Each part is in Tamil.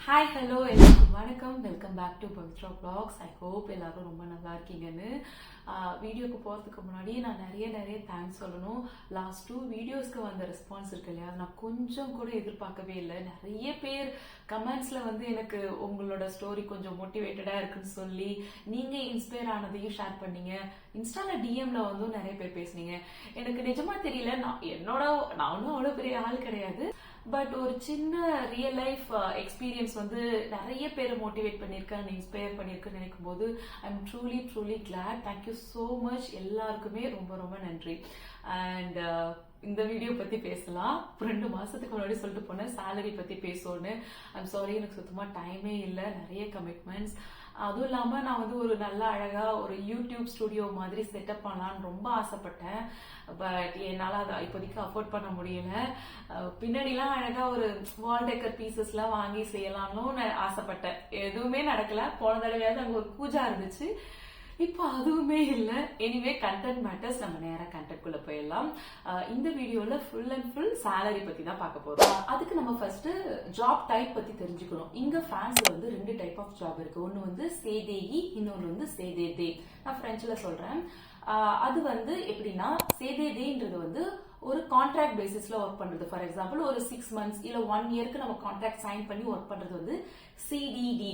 ஹாய் ஹலோ எல்லாருக்கும் வணக்கம். Welcome back to Pavithra vlogs. I hope எல்லாரும் ரொம்ப நல்லா இருக்கீங்கன்னு. வீடியோக்கு போகிறதுக்கு முன்னாடி நான் நிறைய தேங்க்ஸ் சொல்லணும். லாஸ்ட் 2 வீடியோஸ்க்கு வந்த ரெஸ்பான்ஸ் இருக்கு இல்லையா, நான் கொஞ்சம் கூட எதிர்பார்க்கவே இல்லை. நிறைய பேர் கமெண்ட்ஸ்ல எனக்கு உங்களோட ஸ்டோரி கொஞ்சம் மோட்டிவேட்டடா இருக்குன்னு சொல்லி நீங்க இன்ஸ்பயர் ஆனதையும் ஷேர் பண்ணீங்க. இன்ஸ்டால டிஎம்ல நிறைய பேர் பேசுனீங்க. எனக்கு நிஜமா தெரியல, நானும் அவ்வளவு பெரிய ஆள் கிடையாது. பட் ஒரு சின்ன ரியல் லைஃப் எக்ஸ்பீரியன்ஸ் நிறைய பேரை மோட்டிவேட் பண்ணியிருக்கேன், இன்ஸ்பயர் பண்ணியிருக்கேன்னு நினைக்கும் போது I am truly glad. Thank you so much. எல்லாருக்குமே ரொம்ப நன்றி. அண்ட் இந்த வீடியோ பத்தி பேசலாம். 2 மாசத்துக்கு முன்னாடி சொல்லிட்டு போனேன் சேலரி பத்தி பேசணும்னு. ஐம் சாரி, எனக்கு சுத்தமா டைமே இல்லை, நிறைய கமிட்மெண்ட்ஸ். அதுவும் இல்லாம நான் ஒரு நல்ல அழகா ஒரு யூடியூப் ஸ்டுடியோ மாதிரி செட்டப் பண்ணலான்னு ரொம்ப ஆசைப்பட்டேன். பட் என்னால அதை இப்போதைக்கு அஃபோர்ட் பண்ண முடியல. பின்னாடிலாம் அழகா ஒரு வால் டெக்கர் பீசஸ் எல்லாம் வாங்கி செய்யலாம்னு ஆசைப்பட்டேன். எதுவுமே நடக்கல. போன தடவையாவது அங்க ஒரு பூஜா இருந்துச்சு, இப்போ அதுவுமே இல்லை. எனிவே கண்டென்ட் மேட்டர்ஸ், நம்ம நேரம் கண்டென்ட் குள்ள போயிடலாம். இந்த வீடியோல ஃபுல் அண்ட் ஃபுல் சேலரி பத்தி தான் பார்க்க போறோம். அதுக்கு நம்ம ஃபர்ஸ்ட் ஜாப் டைப் பத்தி தெரிஞ்சுக்கணும். இங்க பிரான்ஸ்ல 2 டைப் ஆஃப் ஜாப் இருக்கு. ஒன்னு சேதேயி, இன்னொன்னு சேதேதே. நான் பிரெஞ்சுல சொல்றேன். அது எப்படின்னா, சேதேதேன்றது ஒரு கான்ட்ராக்ட் பேசிஸ்ல ஒர்க் பண்றது. ஃபார் எக்ஸாம்பிள் ஒரு 6 months இல்ல 1 yearக்கு நம்ம கான்ட்ராக்ட் சைன் பண்ணி ஒர்க் பண்றது சிடிடி.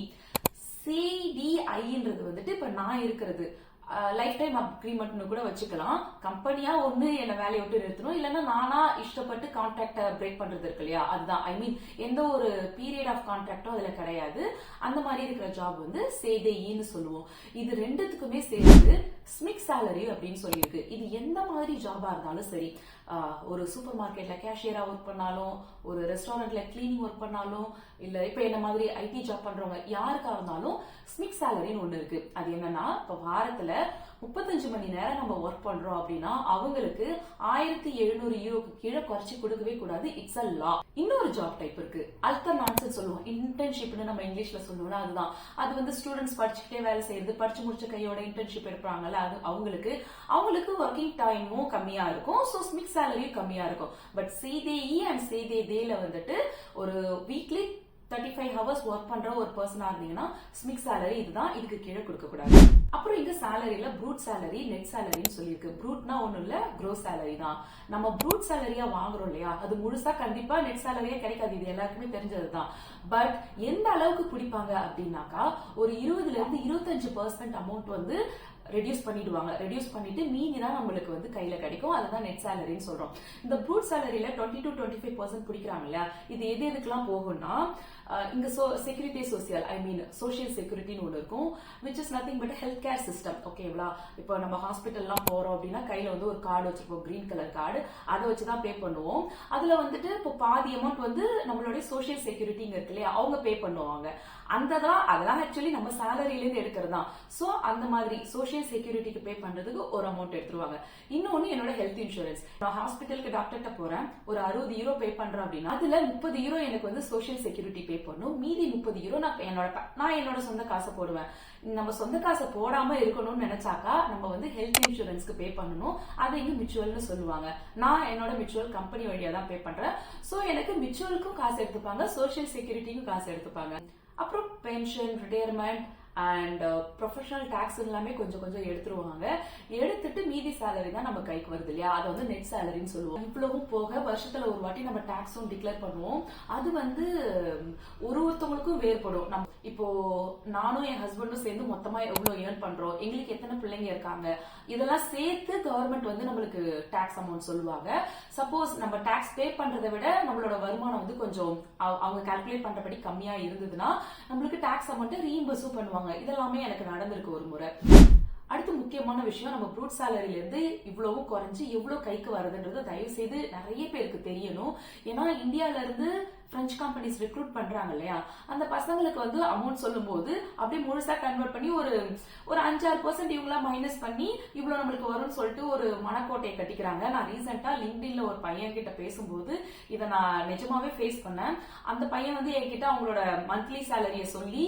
சிடிஐன்றது இப்ப நான் இருக்கிறது லைஃப் டைம் அக்ரிமெண்ட்னு கூட வச்சுக்கலாம். கம்பெனியா ஒண்ணு என்ன வேலையை விட்டு நிறுத்தணும், இல்லைன்னா நானா இஷ்டப்பட்டு கான்ட்ராக்ட பிரேக் பண்றது இருக்கு இல்லையா, அதுதான். ஐ மீன் எந்த ஒரு பீரியட் ஆஃப் கான்ட்ராக்டோ அதுல கிடையாது. அந்த மாதிரி இருக்கிற ஜாப் சேதேயின்னு சொல்லுவோம். இது ரெண்டுத்துக்குமே சேர்த்து ஸ்மிக் சேலரி அப்படின்னு சொல்லியிருக்கு. இது எந்த மாதிரி ஜாபா இருந்தாலும் சரி, ஒரு சூப்பர் மார்க்கெட்ல கேஷியரா ஒர்க் பண்ணாலும், ஒரு ரெஸ்டாரண்ட்ல கிளீனிங் ஒர்க் பண்ணாலும், இல்ல இப்ப என்ன மாதிரி ஐடி ஜாப் பண்றவங்க யாருக்கா இருந்தாலும் ஸ்மிக் சேலரின்னு ஒண்ணு இருக்கு. அது என்னன்னா, இப்ப வாரத்துல 35 மணி நேரம் நம்ம ஒர்க் பண்றோம் அப்படின்னா அவங்களுக்கு 1700 யூரோக்கு கீழே குறைச்சி கொடுக்கவே கூடாது. இட்ஸ் அ லா. இன்னொரு ஜாப் டைப் இருக்கு, அல்டர்னான்ஸ் சொல்லுவோம். இன்டர்ன்ஷிப்னு நம்ம இங்கிலீஷ்ல சொல்லுவோம்னா அதுதான். அது ஸ்டூடெண்ட்ஸ் படிச்சுக்கிட்டே வேலை செய்யறது, படிச்சு முடிச்ச கையோட இன்டர்ன்ஷிப் எடுப்பாங்கல்ல, அது அவங்களுக்கு ஒர்க்கிங் டைமும் கம்மியா இருக்கும். சோ ஸ்மிக் சேலரியும் கம்மியா இருக்கும். பட் சேதேயி அண்ட் சேதேதேல ஒரு வீக்லி 35 hours ஒர்க் பண்ற ஒரு பர்சனா இருந்தீங்கன்னா ஸ்மிக் சேலரி இதுதான், இதுக்கு கீழே கொடுக்க கூடாது. அப்புறம் இங்க சேலரியில ப்ரூட் சேலரி, நெட் சேலரின்னு சொல்லியிருக்கு. ப்ரூட்னா ஒண்ணும் இல்ல, க்ரோஸ் சேலரி தான். நம்ம ப்ரூட் சேலரியா வாங்குறோம் இல்லையா, அது முழுசா கண்டிப்பா நெட் சேலரியா கிடைக்காது. இது எல்லாருக்குமே தெரிஞ்சதுதான். பட் எந்த அளவுக்கு பிடிப்பாங்க அப்படின்னாக்கா, ஒரு 20 இருந்து 25% அமௌண்ட் ரெடியூஸ் பண்ணிடுவாங்க. ரெடியூஸ் பண்ணிட்டு மீதி தான் நம்மளுக்கு கையில கிடைக்கும். அதுதான் நெட் சேலரின்னு சொல்றோம். இந்த ப்ரூட் சேலரியில 20 to 25% பிடிக்கிறாங்க இல்லையா, இது எதுக்கெல்லாம் போகும்னா, இங்க செக்யூரிட்டி சோசியல், ஐ மீன் சோசியல் செக்யூரிட்டின்னு ஒன்று இருக்கும், which is nothing but health care system. ஓகேங்களா, இப்போ நம்ம ஹாஸ்பிட்டல்லாம் போறோம் அப்படின்னா கையில ஒரு கார்டு வச்சிருப்போம், கிரீன் கலர் கார்டு. அதை வச்சுதான் பே பண்ணுவோம். அதுல இப்போ பாதி அமௌண்ட் நம்மளுடைய சோசியல் செக்யூரிட்டிங்க இருக்கு இல்லையா, அவங்க பே பண்ணுவாங்க. அதெல்லாம் ஆக்சுவலி நம்ம சேலரியில இருந்து எடுக்கிறது தான். சோ அந்த மாதிரி சோசியல் செக்யூரிட்டிக்கு பே பண்றதுக்கு ஒரு அமௌண்ட் எடுத்துருவாங்க. இன்னொன்னு என்னோட ஹெல்த் இன்சூரன்ஸ். நான் ஹாஸ்பிட்டலுக்கு டாக்டர்கிட்ட போறேன், ஒரு 60 யூரோ பே பண்றேன் அப்படின்னா அதுல 30 யூரோ எனக்கு சோசியல் செக்யூரிட்டி பே பண்ணும். மீதி 30 யூரோ நான் என்னோட சொந்த காசை போடுவேன். நம்ம சொந்த காசை போடாம இருக்கணும்னு நினைச்சாக்கா நம்ம ஹெல்த் இன்சூரன்ஸ்க்கு பே பண்ணணும். அதை இங்க மிச்சுவல்னு சொல்லுவாங்க. நான் என்னோட மிச்சுவல் கம்பெனி வழியா தான் பே பண்றேன். சோ எனக்கு மிச்சுவலுக்கும் காசு எடுத்துப்பாங்க, சோசியல் செக்யூரிட்டிக்கும் காசு எடுத்துப்பாங்க. அப்புறம் pension, retirement and professional tax எல்லாமே கொஞ்சம் எடுத்துருவாங்க. எடுத்துட்டு மீதி சேலரி தான் நம்ம கைக்கு வருது இல்லையா, அதை நெட் சேலரின்னு சொல்லுவோம். இவ்வளவும் போக வருஷத்துல ஒரு வாட்டி நம்ம டாக்ஸும் டிக்ளேர் பண்ணுவோம். அது ஒருத்தவங்களுக்கும் வேறுபடும். நம்ம இப்போ நானும் என் ஹஸ்பண்டும் சேர்ந்து மொத்தமா எவ்வளவு ஏர்ன் பண்றோம், எங்களுக்கு எத்தனை பிள்ளைங்க இருக்காங்க, இதெல்லாம் சேர்த்து கவர்மெண்ட் நம்மளுக்கு டாக்ஸ் அமௌண்ட் சொல்லுவாங்க. சப்போஸ் நம்ம டாக்ஸ் பே பண்றதை விட நம்மளோட வருமானம் கொஞ்சம் அவங்க கால்குலேட் பண்றபடி கம்மியா இருந்ததுன்னா நம்மளுக்கு டாக்ஸ் அமௌண்ட் ரீஇம்பர்ஸும் பண்ணுவாங்க. இதெல்லாமே எனக்கு நடந்திருக்கு ஒரு முறை. அடுத்து முக்கியமான விஷயம், நம்ம ப்ரூட் சேலரியில இருந்து இவ்வளவு குறைஞ்சு எவ்வளவு கைக்கு வருதுன்றது தயவு செய்து நிறைய பேருக்கு தெரியணும். ஏன்னா இந்தியால இருந்து பிரெஞ்சு கம்பெனிஸ் ரெக்ரூட் பண்றாங்க இல்லையா, அந்த பசங்களுக்கு அமௌண்ட் சொல்லும் போது அப்படியே முழுசா கன்வெர்ட் பண்ணி ஒரு 5-6% இவங்களா மைனஸ் பண்ணி இவ்வளவு நம்மளுக்கு வரும்னு சொல்லிட்டு ஒரு மனக்கோட்டையை கட்டிக்கிறாங்க. நான் ரீசெண்டா லிங்க்டின்ல ஒரு பையன் கிட்ட பேசும்போது இதை நான் நிஜமாவே ஃபேஸ் பண்ணேன். அந்த பையன் என்கிட்ட அவங்களோட மந்த்லி சேலரிய சொல்லி,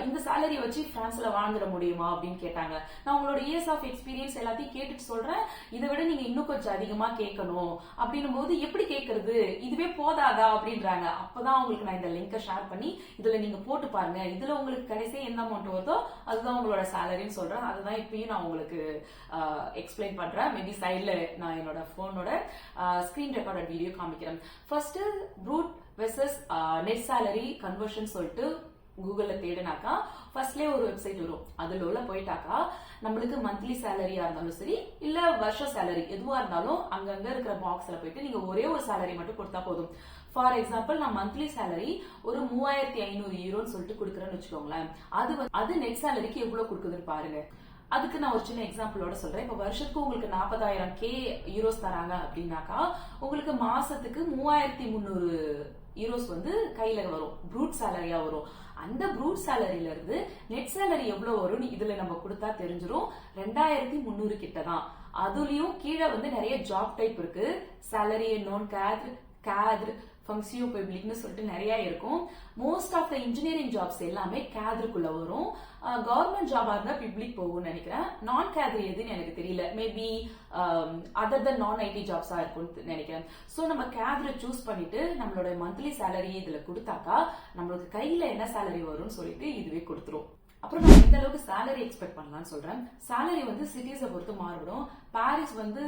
இந்த சேலரியை வச்சு பிரான்ஸ்ல வாழ்ந்துட முடியுமா அப்படின்னு கேட்டாங்க. நான் உங்களோட இயர்ஸ் ஆஃப் எக்ஸ்பீரியன்ஸ் எல்லாத்தையும் கேட்டுட்டு சொல்றேன், இதை விட நீங்க இன்னும் கொஞ்சம் அதிகமா கேட்கணும் அப்படின்னும் போது எப்படி கேட்கறது, இதுவே போதாதா அப்படின்றாங்க. அப்பதான் உங்களுக்கு நான் இந்த லிங்கை ஷேர் பண்ணி இதுல நீங்க போட்டு பாருங்க, இதுல உங்களுக்கு கடைசி என்ன அமௌண்ட் வருதோ அதுதான் உங்களோட சேலரின்னு சொல்றேன். அதுதான் இப்பயும் நான் உங்களுக்கு எக்ஸ்பிளைன் பண்றேன். மேபி சைட்ல நான் என்னோட போனோட ஸ்கிரீன் ரெக்கார்டட் வீடியோ காமிக்கிறேன். First brute versus net salary conversion சொல்லிட்டு கூகுள்ல தேடினாக்கா ஃபர்ஸ்ட்லேயே ஒரு வெப்சைட் வரும். அதுல உள்ள போயிட்டாக்கா நம்மளுக்கு மந்த்லி சேலரியா இருந்தாலும் சரி இல்ல வருஷ சேலரி எதுவா இருந்தாலும் அங்கங்க இருக்கிற பாக்ஸ்ல போயிட்டு நீங்க ஒரே ஒரு சேலரி மட்டும் கொடுத்தா போதும். ஃபார் எக்ஸாம்பிள் நான் மந்த்லி சேலரி ஒரு 3500 யூரோன்னு சொல்லிட்டு கொடுக்குறேன்னு வச்சுக்கோங்களேன். அது நெட் சேலரிக்கு எவ்வளவு கொடுக்குதுன்னு பாருங்க. அதுக்கு நான் ஒரு சின்ன எக்ஸாம்பிளோட சொல்றேன். இப்ப வருஷத்துக்கு உங்களுக்கு 40,000 யூரோஸ் தராங்க அப்படின்னாக்கா உங்களுக்கு மாசத்துக்கு 3300 யூரோஸ் வந்து கையில வரும், ப்ரூட் சேலரியா வரும். அந்த ப்ரூட் சேலரியில இருந்து நெட் சேலரி எவ்வளவு வரும்னு இதுல நம்ம கொடுத்தா தெரிஞ்சிரும். 2300 கிட்ட தான். அதுலயும் கீழே வந்து நிறைய ஜாப் டைப் இருக்கு. சேலரி நான் கேத்ரு ஃபங்க்ஷியோ பப்ளிக்னு சொல்லிட்டு நிறைய இருக்கும். Most of the engineering jobs எல்லாமே கேத்ருக்குள்ள வரும். கவர்மெண்ட் ஜாபா இருந்தா பப்ளிக் போகும்னு நினைக்கிறேன். நான் கேத்ரு எதுன்னு எனக்கு தெரியல. மேபி அதர் தன் நான் ஐடி ஜாப்ஸா இருக்கும்னு நினைக்கிறேன். சோ நம்ம கேத்ரு சூஸ் பண்ணிட்டு நம்மளோட மந்த்லி சேலரி இதுல கொடுத்தாக்கா நம்மளுக்கு கையில என்ன சேலரி வரும்னு சொல்லிட்டு இதுவே கொடுத்துரும். அப்புறம் நான் எந்த அளவுக்கு சேலரி எக்ஸ்பெக்ட் பண்ணலாம்னு சொல்றேன். சேலரி வந்து சிட்டிஸை பொறுத்து மாறுபடும். பாரிஸ் வந்து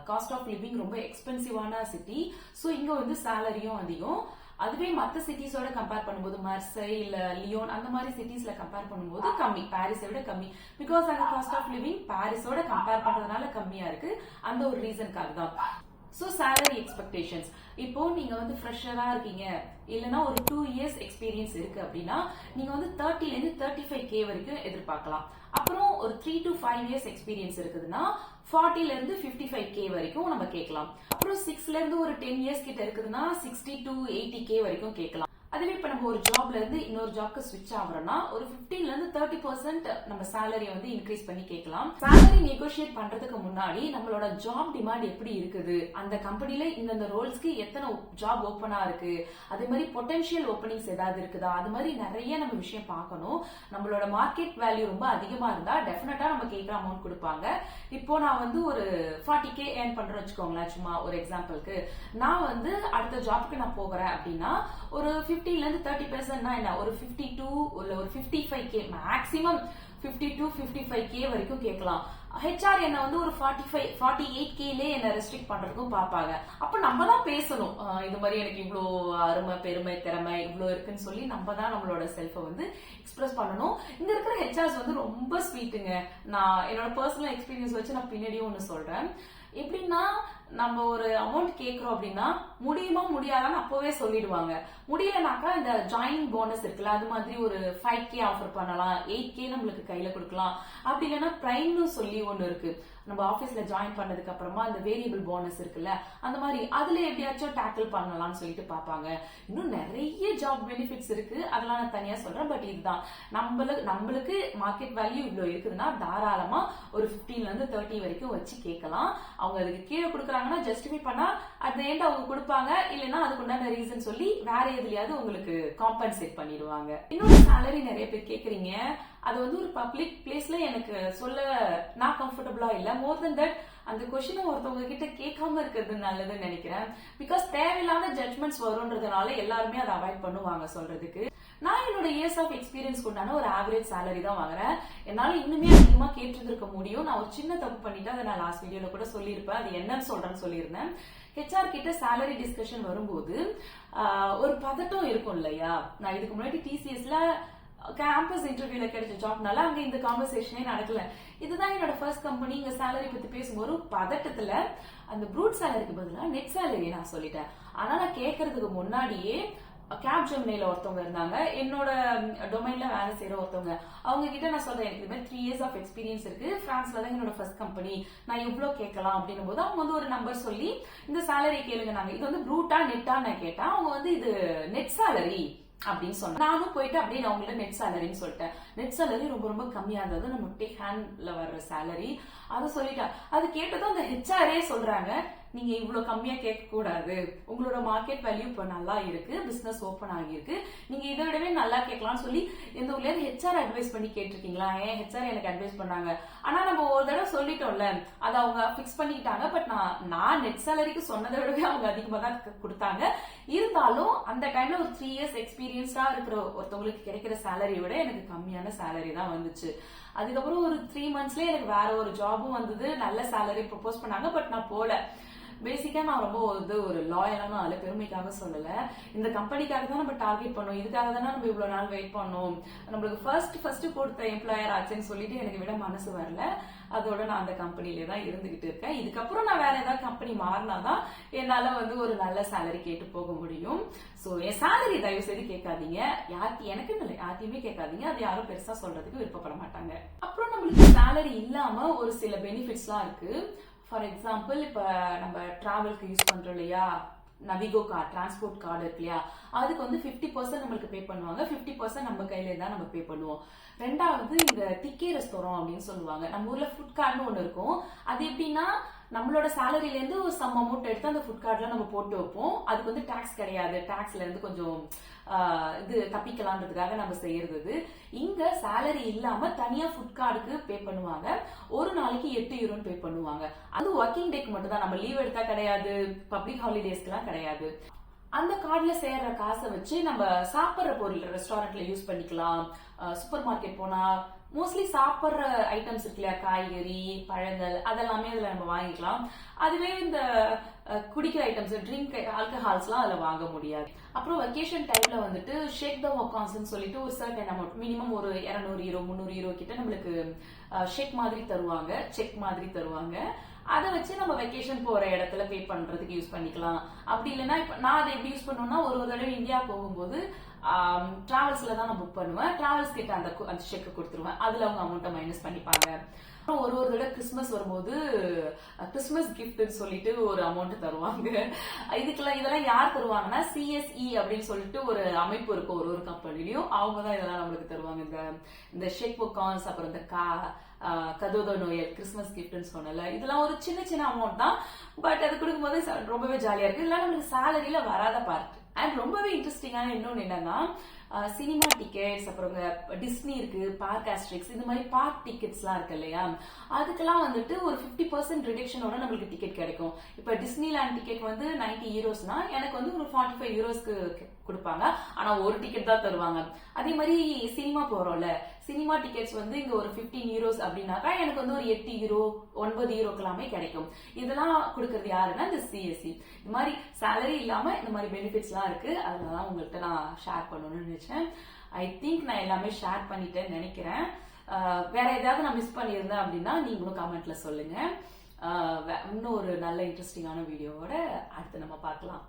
காஸ்ட் ஆஃப் லிவிங் ரொம்ப எக்ஸ்பென்சிவான சிட்டி. சோ இங்க வந்து சேலரியும் அதிகம். அதுவே மற்ற சிட்டிஸோட கம்பேர் பண்ணும்போது மர்சை இல்ல லியோன் அந்த மாதிரி சிட்டிஸ்ல கம்பேர் பண்ணும்போது கம்மி, பாரிஸை விட கம்மி. பிகாஸ் அந்த காஸ்ட் ஆஃப் லிவிங் பாரிஸோட கம்பேர் பண்றதுனால கம்மியா இருக்கு. அந்த ஒரு ரீசனுக்காக தான். சோ சேலரி எக்ஸ்பெக்டேஷன்ஸ், இப்போ நீங்க வந்து ஃப்ரெஷரா இருக்கீங்க இல்லனா ஒரு 2 இயர்ஸ் எக்ஸ்பீரியன்ஸ் இருக்கு அப்படின்னா நீங்க வந்து 30 ல இருந்து 35K வரைக்கும் எதிர்பார்க்கலாம். அப்புறம் ஒரு 3 to 5 இயர்ஸ் எக்ஸ்பீரியன்ஸ் இருக்குதுன்னா 40 ல இருந்து 55K வரைக்கும் நம்ம கேட்கலாம். அப்புறம் 6 ல இருந்து ஒரு 10 இயர்ஸ் கிட்ட இருக்குதுன்னா 60 to 80K வரைக்கும் கேட்கலாம். அதுவே இப்ப நம்ம ஒரு ஜாப்ல இருந்து இன்னொரு ஜாப்க்கு ஸ்விட்ச் ஆகுறோம்னா ஒரு 15 ல இருந்து 30% நம்ம சேலரியை வந்து இன்க்ரீஸ் பண்ணி கேட்கலாம். சேலரி நெகோஷியேட் பண்றதுக்கு முன்னாடி நம்மளோட ஜாப் டிமாண்ட் எப்படி இருக்குது, அந்த கம்பெனில இந்த ரோல்ஸ்க்கு எத்தனை ஜாப் ஓப்பனா இருக்கு, அதே மாதிரி பொட்டன்ஷியல் ஓப்பனிங்ஸ் ஏதாவது இருக்குதா, அது மாதிரி நிறைய நம்ம விஷயம் பார்க்கணும். நம்மளோட மார்க்கெட் வேல்யூ ரொம்ப அதிகமா இருந்தா டெஃபினட்டா நம்ம கேட்கிற அமௌண்ட் கொடுப்பாங்க. இப்போ நான் வந்து ஒரு 40K ஏர்ன் பண்றேன்னு வச்சுக்கோங்களேன். சும்மா ஒரு எக்ஸாம்பிளுக்கு நான் வந்து அடுத்த ஜாப்க்கு நான் போகிறேன் அப்படின்னா ஒரு 15 ல இருந்து 30% என்ன ஒரு 52 இல்ல ஒரு 55K மேக்ஸிமம் 52 55K வரைக்கும் கேட்கலாம். ஹெச்ஆர் என்ன வந்து ஒரு 48Kலே என்ன ரெஸ்ட்ரிக்ட் பண்றதுக்கும் பாப்பாங்க. அப்ப நம்ம தான் பேசணும், இது மாதிரி எனக்கு இவ்வளோ அருமை பெருமை திறமை இவ்வளோ இருக்குன்னு சொல்லி நம்ம தான் நம்மளோட செல்ஃபை வந்து எக்ஸ்பிரஸ் பண்ணணும். இங்க இருக்கிற ஹெச்ஆர்ஸ் வந்து ரொம்ப ஸ்வீட்டுங்க. நான் என்னோட பர்சனல் எக்ஸ்பீரியன்ஸ் வச்சு நான் பின்னாடியும் ஒண்ணு சொல்றேன். எப்படின்னா நம்ம ஒரு அமௌண்ட் கேட்கிறோம் அப்படின்னா முடியுமா முடியாதான்னு அப்பவே சொல்லிடுவாங்க. முடியலனாக்கா இந்த ஜாயினிங் போனஸ் இருக்குல்ல, அது மாதிரி ஒரு 5K ஆஃபர் பண்ணலாம், 8K நம்மளுக்கு கையில கொடுக்கலாம். அப்படி இல்லைன்னா பிரைம்னு சொல்லி ஒண்ணு இருக்கு. நம்ம ஆபீஸ்ல ஜாயின் பண்ணதுக்கு அப்புறமா அந்த வேரியபிள் போனஸ் இருக்குல்ல, அந்த மாதிரி அதுல எப்படியாச்சும் டேக்கிள் பண்ணலாம்னு சொல்லிட்டு பாப்பாங்க. இன்னும் நிறைய ஜாப் பெனிஃபிட்ஸ் இருக்கு, அதெல்லாம் நான் தனியா சொல்றேன். பட் இதுதான் நம்மளுக்கு மார்க்கெட் வேல்யூ இவ்வளவு இருக்குதுன்னா தாராளமா ஒரு 15 ல இருந்து 30 வரைக்கும் வச்சு கேட்கலாம். அவங்க அதுக்கு கீழே கொடுக்குறாங்கன்னா ஜஸ்டிஃபை பண்ணா அட் த எண்ட் அவங்க கொடுப்பாங்க. இல்லைன்னா அதுக்கு உண்டான ரீசன் சொல்லி வேற எதுலயாவது உங்களுக்கு காம்பன்சேட் பண்ணிடுவாங்க. இன்னொரு சேலரி நிறைய பேர் கேக்குறீங்க, அது வந்து ஒரு பப்ளிக் பிளேஸ்ல எனக்கு சொல்ல நான் கம்ஃபர்டபுளா இல்ல. மோர் தென் தட் அந்த கொஸ்டினை ஒருத்தவங்க கிட்ட கேட்காம இருக்கிறது நல்லதுன்னு நினைக்கிறேன். பிகாஸ் தேவையில்லாத ஜட்மெண்ட்ஸ் வரும்ன்றதுனால எல்லாருமே அதை அவாய்ட் பண்ணுவாங்க சொல்றதுக்கு. நான் என்னோட இயர்ஸ் ஆஃப் எக்ஸ்பீரியன்ஸ் கொண்டான ஒரு ஆவரேஜ் சேலரி தான் வாங்குறேன். என்னால இன்னுமே அதிகமா கேட்டிருந்திருக்க முடியும். நான் ஒரு சின்ன தப்பு பண்ணிட்டு அதை நான் லாஸ்ட் வீடியோல கூட சொல்லியிருப்பேன். அது என்னன்னு சொல்றேன்னு சொல்லியிருந்தேன். ஹெச்ஆர் கிட்ட சேலரி டிஸ்கஷன் வரும்போது ஒரு பதட்டம் இருக்கும் இல்லையா. நான் இதுக்கு முன்னாடி டிசிஎஸ்ல கேம்பஸ் இன்டர்வியூல கிடைச்ச ஜாப்னால அங்க இந்த கான்வர்சேஷனே நடக்கல. இதுதான் என்னோட ஃபர்ஸ்ட் கம்பெனி. இங்க சேலரி பத்தி பேசும்போது பதட்டத்துல அந்த ப்ரூட் சேலரிக்கு பதிலா நெட் சேலரி நான் சொல்லிட்டேன். ஆனா நான் கேட்கறதுக்கு முன்னாடியே கேப்ஜெமினில ஒருத்தவங்க இருந்தாங்க, என்னோட டொமைன்ல வேலை செய்யற ஒருத்தவங்க. அவங்க கிட்ட நான் சொல்றேன், எனக்கு இது மாதிரி 3 இயர்ஸ் ஆஃப் எக்ஸ்பீரியன்ஸ் இருக்கு, பிரான்ஸ்ல தான் என்னோட ஃபர்ஸ்ட் கம்பெனி, நான் எவ்வளவு கேட்கலாம் அப்படின்னும் போது அவங்க வந்து ஒரு நம்பர் சொல்லி இந்த சேலரி கேளுங்க. நாங்க இது வந்து ப்ரூட்டா நெட்டா நான் கேட்டேன். அவங்க வந்து இது நெட் சேலரி அப்படின்னு சொன்னேன். நானும் போயிட்டு அப்படியே நான் உங்கள்ட்ட நெட் சேலரின்னு சொல்லிட்டேன். நெட் சேலரி ரொம்ப ரொம்ப கம்மியா இருந்தது, நம்ம டேக் ஹேண்ட்ல வர்ற சேலரி அதை சொல்லிட்டேன். அது கேட்டதும் அந்த ஹெச்ஆரே சொல்றாங்க, நீங்க இவ்வளவு கம்மியா கேட்க கூடாது, உங்களோட மார்க்கெட் வேல்யூ இப்ப நல்லா இருக்கு, பிசினஸ் ஓபன் ஆகியிருக்கு, நீங்க இதை விடவே நல்லா கேட்கலாம்னு சொல்லி இந்த ஊர்ல ஹெச்ஆர் அட்வைஸ் பண்ணி கேட்டிருக்கீங்களா? ஏன் ஹெச்ஆர் எனக்கு அட்வைஸ் பண்ணாங்க. ஆனா நம்ம ஒரு தடவை சொல்லிட்டோம்ல, அதை அவங்க பிக்ஸ் பண்ணிக்கிட்டாங்க. பட் நான் நெட் சேலரிக்கு சொன்னதை விடவே அவங்க அதிகமா தான் கொடுத்தாங்க. இருந்தாலும் அந்த டைம்ல ஒரு 3 இயர்ஸ் எக்ஸ்பீரியன்ஸா இருக்கிற ஒருத்தவங்களுக்கு கிடைக்கிற சேலரியை விட எனக்கு கம்மியான சேலரி தான் வந்துச்சு. அதுக்கப்புறம் ஒரு 3 மந்த்ஸ்லயே எனக்கு வேற ஒரு ஜாபும் வந்தது, நல்ல சேலரி ப்ரொபோஸ் பண்ணாங்க. பட் நான் போல. பேசிக்கா நான் ரொம்ப ஒரு லாயலான ஆளு, பெருமைக்காக சொல்லல. இந்த கம்பெனிக்காக தான் நம்ம டார்கெட் பண்ணோம், இதுக்காக தானே நம்ம இவ்வளவு நாள் வெயிட் பண்ணோம், நம்மளுக்கு ஃபர்ஸ்ட் கொடுத்த எம்ப்ளாயர் ஆச்சுன்னு சொல்லிட்டு எனக்கு விட மனசு வரல. அதோட நான் அந்த கம்பெனிலே தான் இருந்துகிட்டு இருக்கேன். இதுக்கப்புறம் நான் வேற ஏதாவது கம்பெனி மாறினாதான் என்னால ஒரு நல்ல சேலரி கேட்டு போக முடியும். சோ என் சேலரி தயவு செய்து கேட்காதீங்க, எனக்கு இல்லை, யார்த்தையுமே கேட்காதீங்க. அது யாரும் பெருசா சொல்றதுக்கு விருப்பப்பட மாட்டாங்க. அப்புறம் நம்மளுக்கு சேலரி இல்லாம ஒரு சில பெனிஃபிட்ஸ் எல்லாம் இருக்கு. ஃபார் எக்ஸாம்பிள், இப்ப நம்ம டிராவலுக்கு யூஸ் பண்றோம் இல்லையா, நவிகோ கார்டு, டிரான்ஸ்போர்ட் கார்டு இருக்கு இல்லையா, அதுக்கு 50% நம்மளுக்கு பே பண்ணுவாங்க, 50% நம்ம கையில தான் நம்ம பே பண்ணுவோம். ரெண்டாவது, இந்த டிக்கே ரெஸ்டாரண்ட் அப்படின்னு சொல்லுவாங்க, நம்ம ஊர்ல ஃபுட் கார்டுன்னு ஒண்ணு இருக்கும். அது எப்படின்னா, நம்மளோட சேலரில இருந்து ஒரு சம் அமௌண்ட் எடுத்து அந்த ஃபுட் கார்டுல நம்ம போட்டு வைப்போம். அதுக்கு டாக்ஸ் கிடையாது, டாக்ஸ்ல இருந்து கொஞ்சம் இது தப்பிக்கலான்றதுக்காக நம்ம செய்யறது. இங்க சேலரி இல்லாம தனியா ஃபுட் கார்டுக்கு பே பண்ணுவாங்க. ஒரு நாளைக்கு 8 யூரோன்னு பே பண்ணுவாங்க. அது ஒர்க்கிங் டேக்கு மட்டும் தான், நம்ம லீவ் எடுத்தா கிடையாது, பப்ளிக் ஹாலிடேஸ்க்கு எல்லாம் கிடையாது. அந்த கார்டுல சேர்ற காசை வச்சு நம்ம சாப்பிட்ற பொருள் ரெஸ்டாரண்ட்ல யூஸ் பண்ணிக்கலாம். சூப்பர் மார்க்கெட் போனா மோஸ்ட்லி சாப்பிட்ற ஐட்டம்ஸ் இருக்கு இல்லையா, காய்கறி, பழங்கள், அதெல்லாமே அதுல நம்ம வாங்கிக்கலாம். அதுவே இந்த குடிக்கிற ஐட்டம்ஸ், ட்ரிங்க், ஆல்கஹால்ஸ் எல்லாம் அதுல வாங்க முடியாது. அப்புறம் வெக்கேஷன் டைம்ல ஷேக் த வக்கான்ஸ் சொல்லிட்டு ஒரு சர்டன் அமௌண்ட், மினிமம் ஒரு 200 யூரோ 300 யூரோ கிட்ட நம்மளுக்கு ஷேக் மாதிரி தருவாங்க, செக் மாதிரி தருவாங்க. அதை வச்சு நம்ம வெக்கேஷன் போற இடத்துல பே பண்றதுக்கு யூஸ் பண்ணிக்கலாம். அப்படி இல்லைன்னா, இப்ப நான் அதை எப்படி யூஸ் பண்ணுவேன்னா, ஒரு தடவை இந்தியா போகும்போது டிராவல்ஸ்ல தான் நான் புக் பண்ணுவேன். டிராவல்ஸ் கிட்ட அந்த செக் கொடுத்துருவேன், அதுல அவங்க அமௌண்ட்டை மைனஸ் பண்ணிப்பாங்க. ஒரு தடவை கிறிஸ்துமஸ் வரும்போது கிறிஸ்துமஸ் கிஃப்ட்னு சொல்லிட்டு ஒரு அமௌண்ட் தருவாங்க. இதெல்லாம் யார் தருவாங்கன்னா, சிஎஸ்இ அப்படின்னு சொல்லிட்டு ஒரு அமைப்பு இருக்கும் ஒரு கம்பெனிலையும், அவங்க தான் இதெல்லாம் நம்மளுக்கு தருவாங்க. இந்த ஷேக் வக்கான்ஸ், அப்புறம் இந்த கதோதோ நோயல், கிறிஸ்துமஸ் கிஃப்ட்னு சொன்னல, இதெல்லாம் ஒரு சின்ன அமௌண்ட் தான். பட் அது கொடுக்கும்போது ரொம்பவே ஜாலியா இருக்கு. இதெல்லாம் நம்மளுக்கு சேலரியில வராத பார்ட். அண்ட் ரொம்பவே இன்ட்ரெஸ்டிங்கான இன்னொன்னு என்னன்னா, சினிமா டிக்கெட்ஸ், அப்புறம் டிஸ்னி இருக்கு, பார்க் ஆஸ்ட்ரிக்ஸ், இந்த மாதிரி பார்க் டிக்கெட்ஸ் எல்லாம் இருக்கு இல்லையா, அதுக்கெல்லாம் ஒரு 50% ரிடக்ஷனோட நம்மளுக்கு டிக்கெட் கிடைக்கும். இப்ப டிஸ்னிலேண்ட் டிக்கெட் 90 யூரோஸ்னா எனக்கு ஒரு 45 யூரோஸ்க்கு கொடுப்பாங்க. ஆனா ஒரு டிக்கெட் தான் தருவாங்க. அதே மாதிரி சினிமா போறோம்ல, சினிமா டிக்கெட்ஸ் இங்க ஒரு 15 யூரோஸ் அப்படின்னாக்கா எனக்கு ஒரு 8 யூரோ 9 யூரோக்கு எல்லாமே கிடைக்கும். இதெல்லாம் கொடுக்கறது யாருன்னா இந்த சிஎஸ்சி. இந்த மாதிரி சேலரி இல்லாம இந்த மாதிரி பெனிஃபிட்ஸ் எல்லாம் இருக்கு. அதனால உங்கள்கிட்ட நான் ஷேர் பண்ணணும்னு நினைச்சேன். ஐ திங்க் நான் எல்லாமே ஷேர் பண்ணிட்டேன்னு நினைக்கிறேன். வேற ஏதாவது நான் மிஸ் பண்ணியிருந்தேன் அப்படின்னா நீங்களும் கமெண்ட்ல சொல்லுங்க. இன்னும் ஒரு நல்ல இன்ட்ரெஸ்டிங்கான வீடியோவோட அடுத்து நம்ம பார்க்கலாம்.